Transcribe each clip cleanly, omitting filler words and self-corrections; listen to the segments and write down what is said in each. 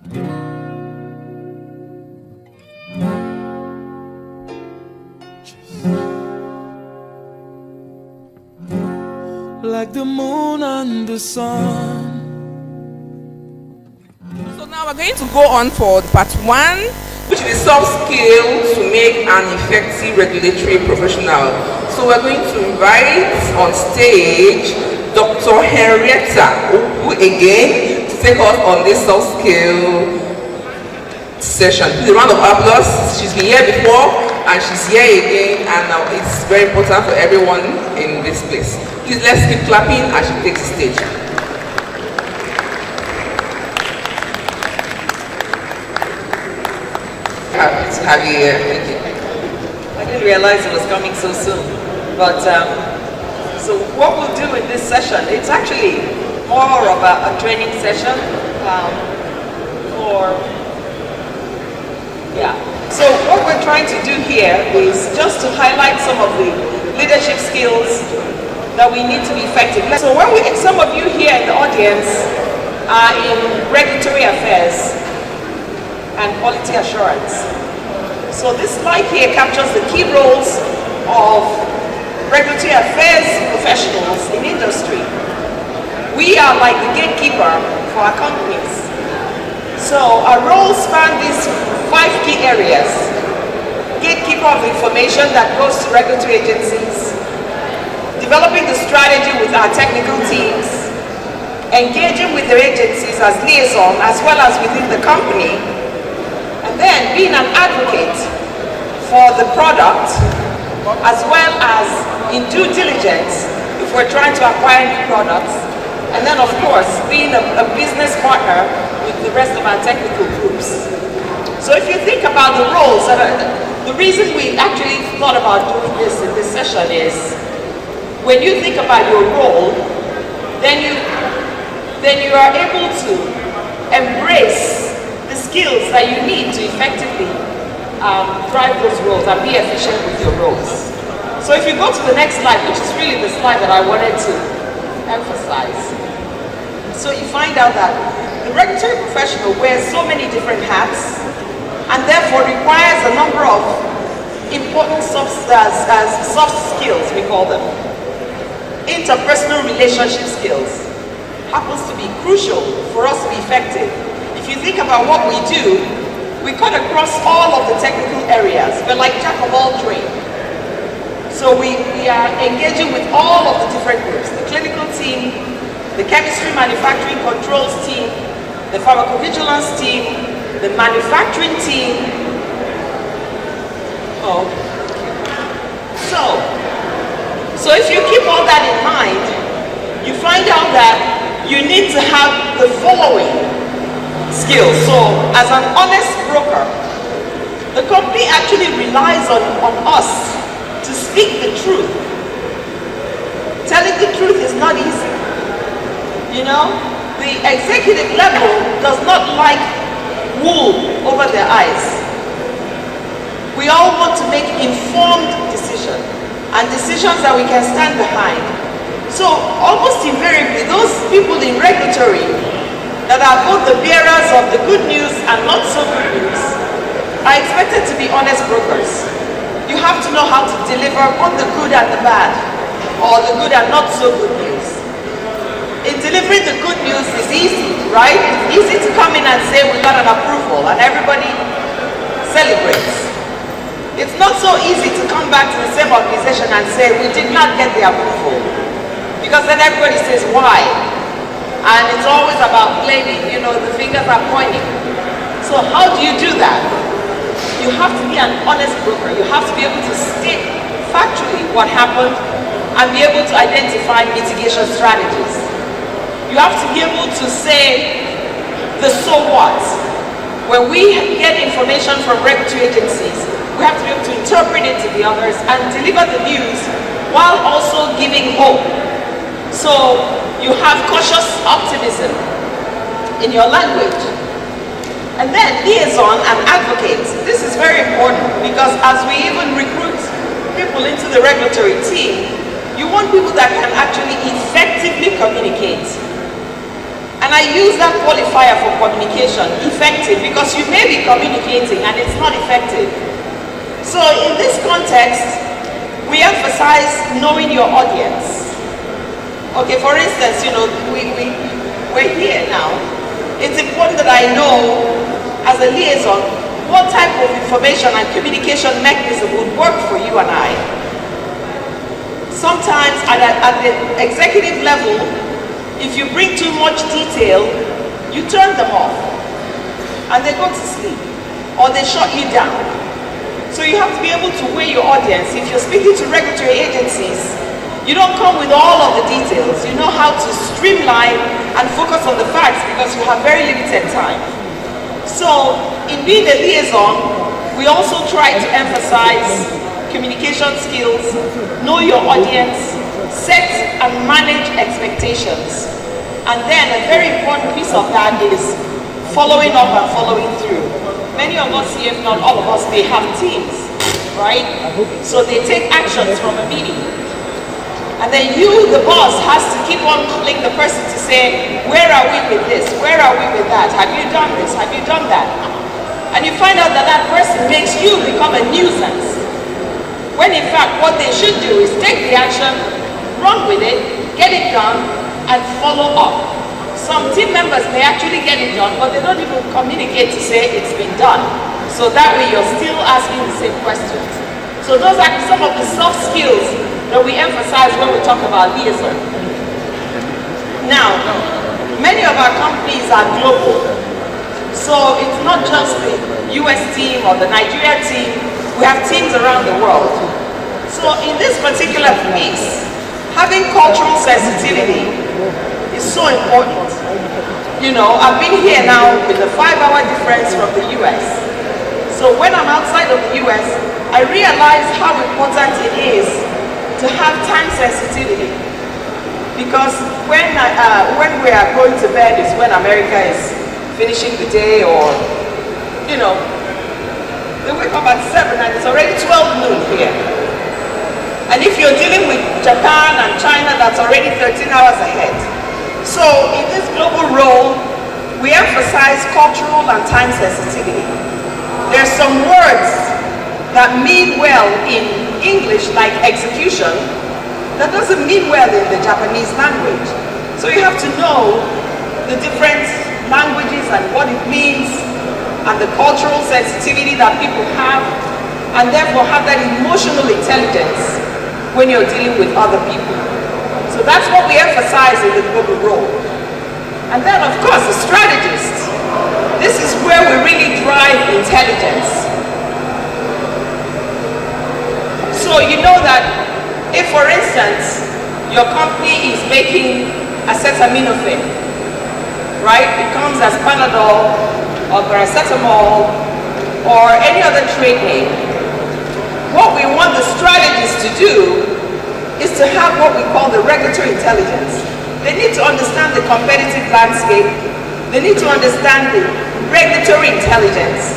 Like the moon and the sun. So now we're going to go on for part 1, which is soft skills to make an effective regulatory professional. So we're going to invite on stage Dr. Henrietta Ukwu again to take us on this soft skill session. Please, a round of applause. She's been here before and she's here again, and now it's very important for everyone in this place. Please, let's keep clapping as she takes the stage. Happy to have you here. Thank you. I didn't realize it was coming so soon. But so what we'll do in this session, it's actually more of a training session So what we're trying to do here is just to highlight some of the leadership skills that we need to be effective. So some of you here in the audience are in regulatory affairs and quality assurance. So this slide here captures the key roles of regulatory affairs professionals in industry. We are like the gatekeeper for our companies. So our roles span these 5 key areas. Gatekeeper of information that goes to regulatory agencies, developing the strategy with our technical teams, engaging with the agencies as liaison as well as within the company, and then being an advocate for the product as well as in due diligence if we're trying to acquire new products, and then of course being a business partner with the rest of our technical groups. So if you think about the roles, the reason we actually thought about doing this in this session is when you think about your role, then you are able to embrace the skills that you need to effectively drive those roles and be efficient with your roles. So if you go to the next slide, which is really the slide that I wanted to emphasize. So you find out that the regulatory professional wears so many different hats and therefore requires a number of important soft skills, we call them. Interpersonal relationship skills happens to be crucial for us to be effective. If you think about what we do, we cut across all of the technical areas. We're like jack of all trades. So we are engaging with all of the different groups, the clinical team, the chemistry manufacturing controls team, the pharmacovigilance team, the manufacturing team. So if you keep all that in mind, you find out that you need to have the following skills. So as an honest broker, the company actually relies on us to speak the truth. Telling the truth is not easy. You know, the executive level does not like wool over their eyes. We all want to make informed decisions and decisions that we can stand behind. So almost invariably, those people in regulatory that are both the bearers of the good news and not so good news are expected to be honest brokers. You have to know how to deliver both the good and the bad, or the good and not so good news. In delivering the good news is easy, right? It's easy to come in and say we got an approval and everybody celebrates. It's not so easy to come back to the same organization and say we did not get the approval, because then everybody says why, and it's always about blaming, you know, the fingers are pointing. So how do you do that? You have to be an honest broker. You have to be able to state factually what happened and be able to identify mitigation strategies. You have to be able to say the so what. When we get information from regulatory agencies, we have to be able to interpret it to the others and deliver the news while also giving hope. So you have cautious optimism in your language. And then liaison and advocate. This is very important because as we even recruit people into the regulatory team, you want people that can actually effectively communicate. And I use that qualifier for communication, effective, because you may be communicating and it's not effective. So in this context, we emphasize knowing your audience. Okay, for instance, you know, we're here now. It's important that I know, as a liaison, what type of information and communication mechanism would work for you and I. Sometimes at the executive level, if you bring too much detail, you turn them off and they go to sleep or they shut you down. So you have to be able to weigh your audience. If you're speaking to regulatory agencies, you don't come with all of the details. You know how to streamline and focus on the facts because you have very limited time. So in being a liaison, we also try to emphasize communication skills, know your audience, set and manage expectations. And then a very important piece of that is following up and following through. Many of us here, if not all of us, may have teams, right? So they take actions from a meeting. And then you, the boss, has to keep on calling the person to say, where are we with this? Where are we with that? Have you done this? Have you done that? And you find out that that person makes you become a nuisance. When in fact, what they should do is take the action, run with it, get it done, and follow up. Some team members may actually get it done, but they don't even communicate to say it's been done. So that way you're still asking the same questions. So those are some of the soft skills that we emphasize when we talk about liaison. Now, many of our companies are global. So it's not just the US team or the Nigeria team, we have teams around the world. So in this particular case, having cultural sensitivity is so important. You know, I've been here now with a 5-hour difference from the US. So when I'm outside of the US, I realize how important it is to have time sensitivity. Because when we are going to bed is when America is finishing the day, or, you know, they wake up at 7 and it's already 12 noon here. And if you're dealing with Japan and China, that's already 13 hours ahead. So in this global role, we emphasize cultural and time sensitivity. There's some words that mean well in English, like execution, that doesn't mean well in the Japanese language. So you have to know the different languages and what it means, and the cultural sensitivity that people have, and therefore have that emotional intelligence when you're dealing with other people. So that's what we emphasize in the global role. And then of course the strategist. This is where we really drive intelligence. So you know that if, for instance, your company is making acetaminophen, right? It comes as Panadol or paracetamol or any other trade name. What we want the strategists to do is to have what we call the regulatory intelligence. They need to understand the competitive landscape. They need to understand the regulatory intelligence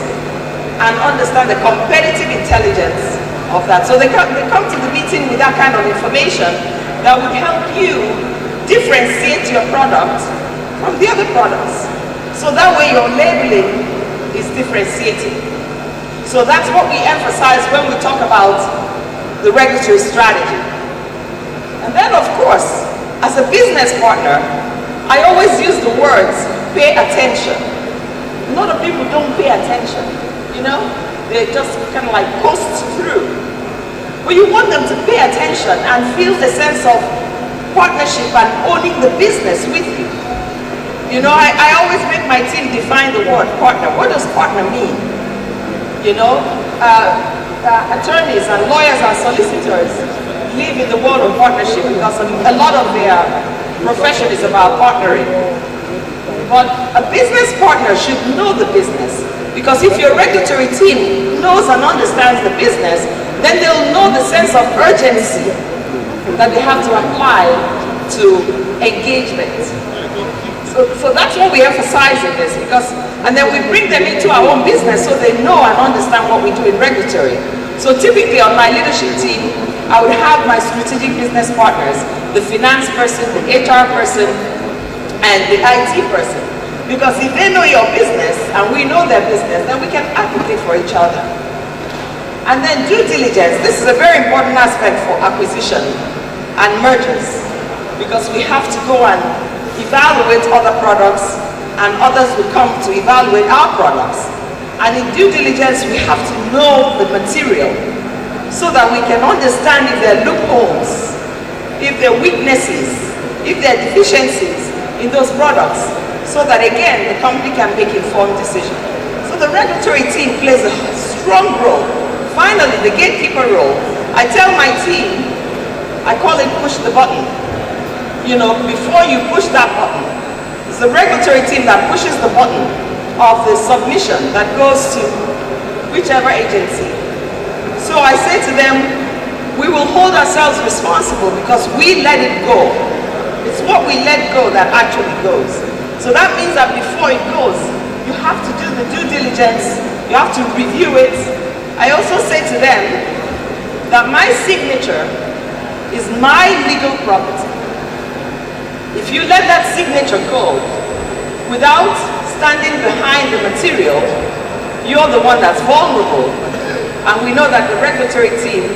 and understand the competitive intelligence of that. So they come to the meeting with that kind of information that would help you differentiate your product from the other products. So that way your labeling is differentiated. So that's what we emphasize when we talk about the regulatory strategy. And then of course, as a business partner, I always use the words, pay attention. A lot of people don't pay attention, you know? They just kind of like coast through. But you want them to pay attention and feel the sense of partnership and owning the business with you. You know, I always make my team define the word partner. What does partner mean? You know, attorneys and lawyers and solicitors live in the world of partnership because a lot of their profession is about partnering. But a business partner should know the business, because if your regulatory team knows and understands the business, then they'll know the sense of urgency that they have to apply to engagement. So that's what we emphasize in this, and then we bring them into our own business so they know and understand what we do in regulatory. So typically on my leadership team, I would have my strategic business partners, the finance person, the HR person, and the IT person. Because if they know your business and we know their business, then we can advocate for each other. And then due diligence. This is a very important aspect for acquisition and mergers, because we have to go and evaluate other products, and others will come to evaluate our products. And in due diligence, we have to know the material so that we can understand if there are loopholes, if there are weaknesses, if there are deficiencies in those products, so that again, the company can make informed decisions. So the regulatory team plays a strong role. Finally, the gatekeeper role. I tell my team, I call it push the button. You know, before you push that button, it's the regulatory team that pushes the button of the submission that goes to whichever agency. So I say to them, we will hold ourselves responsible because we let it go. It's what we let go that actually goes. So that means that before it goes, you have to do the due diligence, you have to review it. I also say to them that my signature is my legal property. If you let that signature go without standing behind the material, you're the one that's vulnerable. And we know that the regulatory team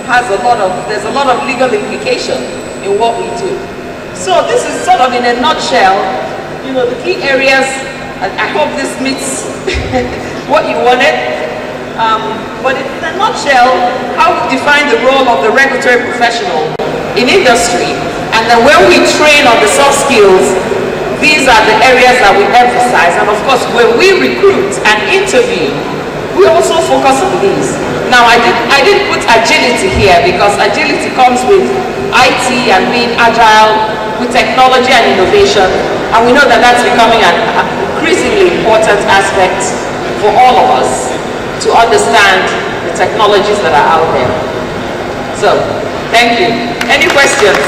has there's a lot of legal implication in what we do. So this is sort of in a nutshell, you know, the key areas. I hope this meets what you wanted. But in a nutshell, how we define the role of the regulatory professional in industry. And then when we train on the soft skills, these are the areas that we emphasize. And of course, when we recruit and interview, we also focus on these. Now, I didn't put agility here because agility comes with IT and being agile, with technology and innovation. And we know that that's becoming an increasingly important aspect for all of us to understand the technologies that are out there. So, thank you. Any questions?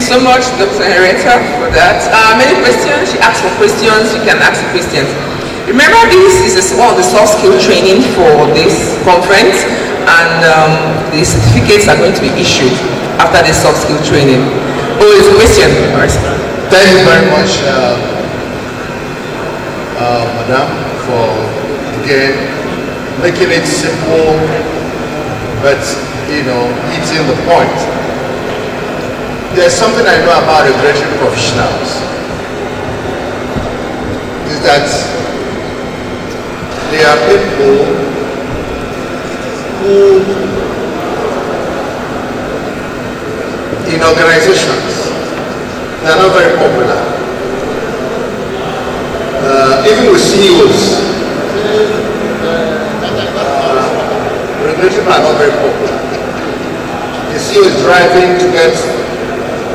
So much, Dr. Henrietta, for that. Many questions. She asked for questions. You can ask questions. Remember, this is one of the soft skill training for this conference, and the certificates are going to be issued after this soft skill training. Oh, there's a question. Thank you very much, Madam, for again making it simple, but hitting the point. There's something I know about regulatory professionals, is that they are people who, in organizations, they are not very popular. Even with CEOs, regulatory people are not very popular. The CEO is driving to get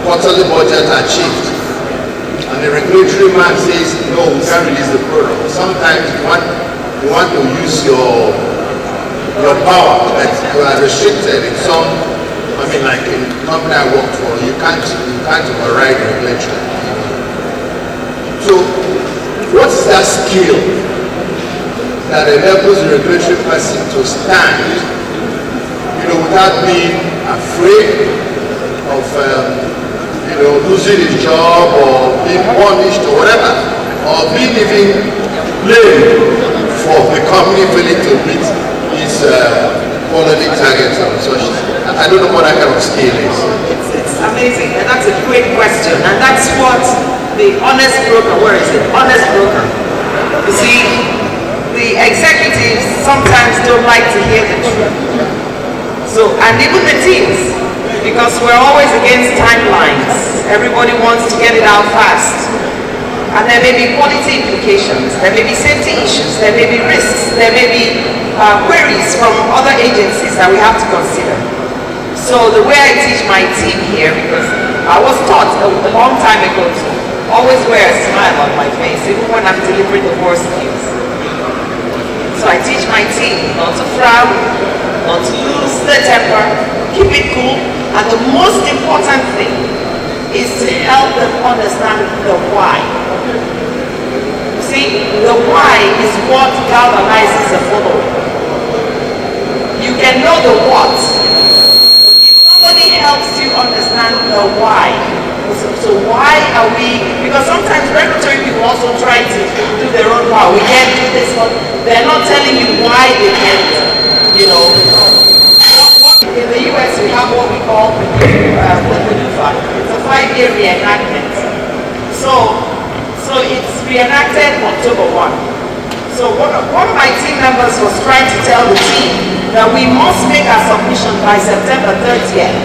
quarterly budget achieved, and the regulatory man says, no, we can't release the product. Sometimes you want to use your power, but you are restricted in some. I mean, like in the company I work for, you can't override regulation. So, what is that skill that enables the regulatory person to stand, without being afraid of losing his job or being punished or whatever, or being even blamed for the company failing to meet its quality targets and such? I don't know what that kind of skill is. It's amazing, and that's a great question, and that's what the honest broker, where is it? Honest broker. You see, the executives sometimes don't like to hear the truth. So, and even the teams, because we're always against timelines. Everybody wants to get it out fast. And there may be quality implications, there may be safety issues, there may be risks, there may be queries from other agencies that we have to consider. So the way I teach my team here, because I was taught a long time ago to always wear a smile on my face, even when I'm delivering the worst news. So I teach my team not to frown, not to lose their temper, keep it cool, and the most important thing is to help them understand the why. See, the why is what galvanizes the following. You can know the what. If nobody helps you understand the why. So why are we, because sometimes regulatory people also try to do their own power. We can't do this, but they're not telling you why they can't, you know. In the US, we have what we call the PDUFA. It's a 5-year reenactment. So it's reenacted October 1. So one of my team members was trying to tell the team that we must make our submission by September 30th.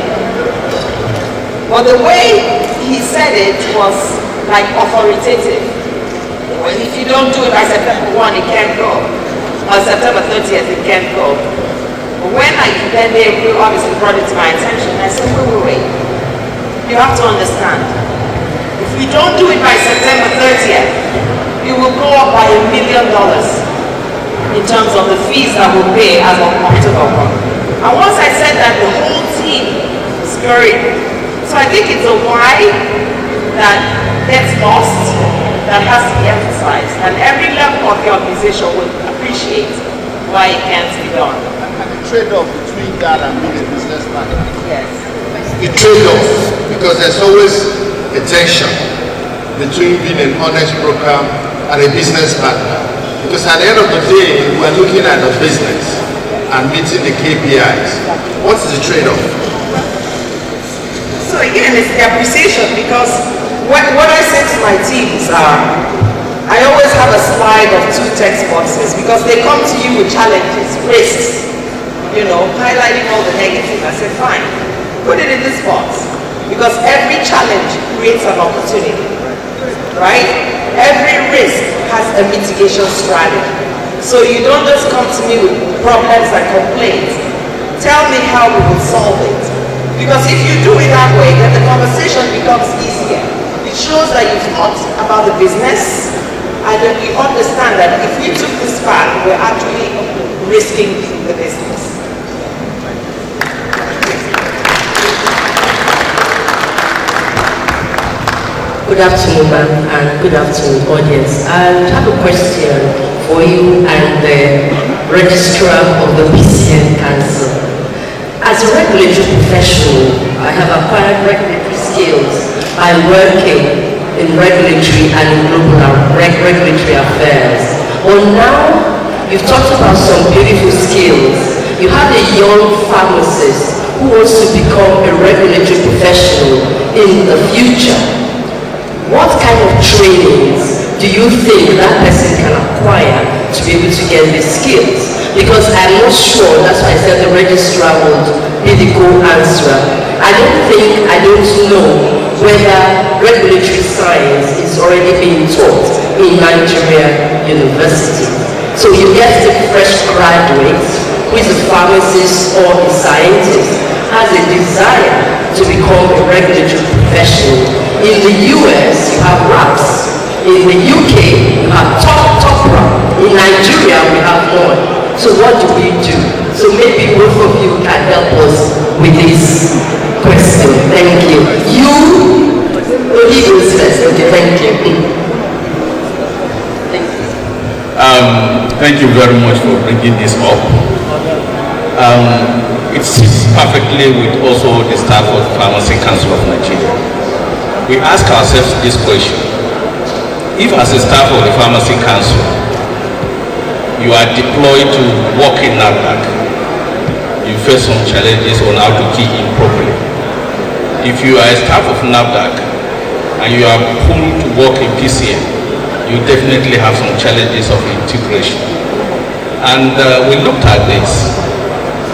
But the way he said it was like authoritative. Well, if you don't do it by September 1, it can't go. Or September 30th, it can't go. But when then they obviously brought it to my attention, I said, wait. You have to understand. If we don't do it by September 30th, it will go up by $1 million in terms of the fees that we'll pay as of October 1. And once I said that, the whole team scurried. So I think it's a why that gets lost, that has to be emphasized. And every level of the organization will appreciate why it can't be done. And the trade-off between that and being a business partner. Yes. The trade-off, because there's always a tension between being an honest broker and a business partner. Because at the end of the day, we're looking at the business and meeting the KPIs. What's the trade-off? So again, it's the appreciation, because what I say to my teams are, I always have a slide of 2 text boxes, because they come to you with challenges, risks, you know, highlighting all the negatives. I said, fine, put it in this box, because every challenge creates an opportunity, right? Every risk has a mitigation strategy. So you don't just come to me with problems and complaints. Tell me how we will solve it. Because if you do it that way, then the conversation becomes easier. It shows that you've thought about the business, and that you understand that if we took this path, we're actually risking the business. Good afternoon, ma'am, and good afternoon, audience. I have a question for you and the registrar of the PCN Council. As a regulatory professional, I have acquired regulatory skills by working in regulatory and in global regulatory affairs. But now, you've talked about some beautiful skills. You have a young pharmacist who wants to become a regulatory professional in the future. What kind of trainings do you think that person can acquire to be able to get these skills? Because I'm not sure, that's why I said the registrar would be the co-answer. I don't know whether regulatory science is already being taught in Nigeria University. So you get a fresh graduate who is a pharmacist or a scientist, has a desire to become a regulatory professional. In the US, you have RAPs. In the UK, you have top rap. In Nigeria, we have none. So what do we do? So maybe both of you can help us with this question. Thank you. He goes first. Okay, thank you. Thank you very much for bringing this up. It sits perfectly with also the staff of the Pharmacy Council of Nigeria. We ask ourselves this question. If as a staff of the Pharmacy Council, you are deployed to work in NAFDAC, you face some challenges on how to key in properly. If you are a staff of NAFDAC and you are pulled to work in PCN, you definitely have some challenges of integration. And we looked at this.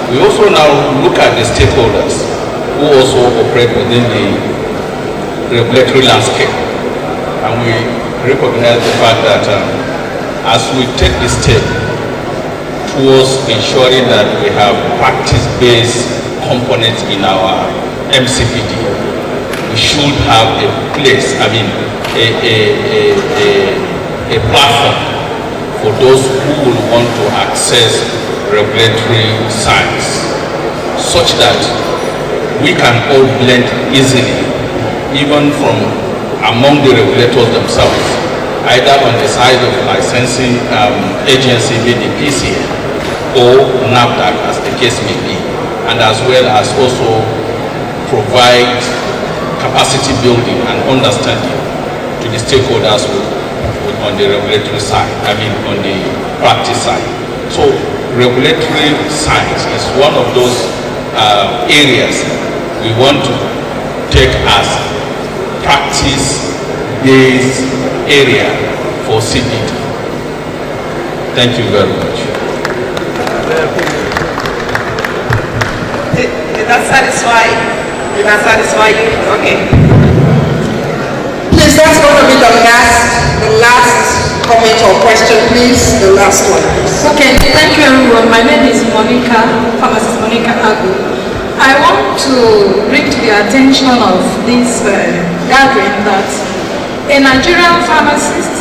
We also now look at the stakeholders who also operate within the regulatory landscape. And we recognize the fact that as we take this step towards ensuring that we have practice-based components in our MCPD, we should have a place, a platform for those who will want to access regulatory science, such that we can all blend easily, even from among the regulators themselves, either on the side of licensing agency, be the PCN, or NAFDAC, as the case may be, and as well as also provide capacity building and understanding to the stakeholders on the regulatory side, on the practice side. So regulatory science is one of those areas we want to take as practice-based area for CBD. Thank you very much. Did that satisfy? Did that satisfy you? Okay. Please, that's going to be the last comment or question, please. The last one. Okay, thank you everyone. My name is Pharmacist Monica Ukwu. I want to bring to the attention of this gathering that a Nigerian pharmacist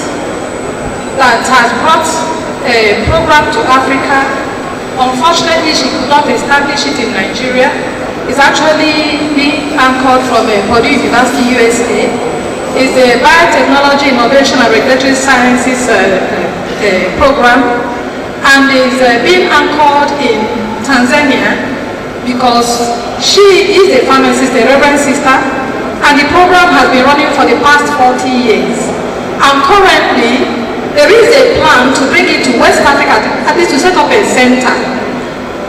that has brought a program to Africa, unfortunately she could not establish it in Nigeria, is actually being anchored from Purdue University, USA. Is the Biotechnology, Innovation and Regulatory Sciences program, and is being anchored in Tanzania because she is a pharmacist, a reverend sister, and the program has been running for the past 40 years. And currently, there is a plan to bring it to West Africa, at least to set up a center.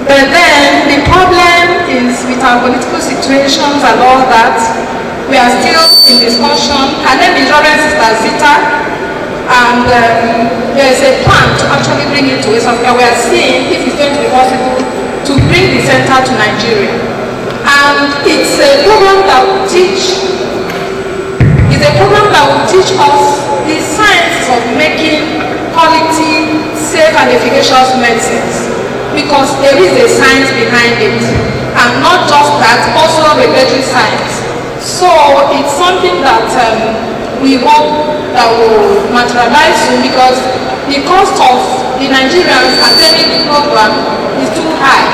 But then the problem is with our political situations and all that. We are still in discussion. Her name is Reverend Sister Zita, and there is a plan to actually bring it to West Africa. We are seeing if it's going to be possible to bring the center to Nigeria. And it's a program that will teach us the science of making quality, safe and efficacious medicines, because there is a science behind it, and not just that, also regulatory science. So it's something that we hope that will materialize soon, because the cost of the Nigerians attending the program is too high.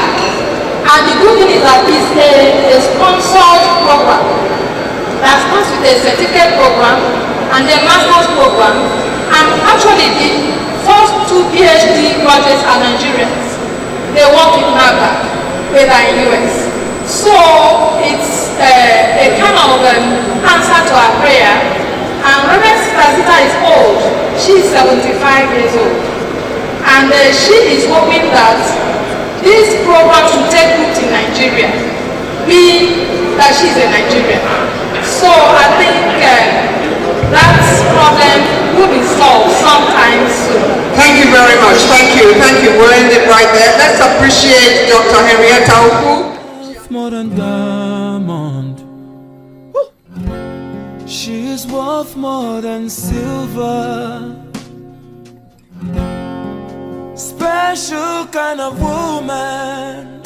And the good thing is that it's a sponsored program that starts with a certificate program and a master's program, and actually the first 2 PhD graduates are Nigerians. They work with NAFDAC, they are in US. So it's a kind of answer to our prayer. And Reverend Sister Zita is old. She's 75 years old. And she is hoping that this program should take root in Nigeria, being that she's a Nigerian. So I think that problem will be solved sometime soon. Thank you very much. Thank you. Thank you. We'll end it right there. Let's appreciate Dr. Henrietta Ukwu. More than diamond. Woo. She is worth more than silver. Special kind of woman.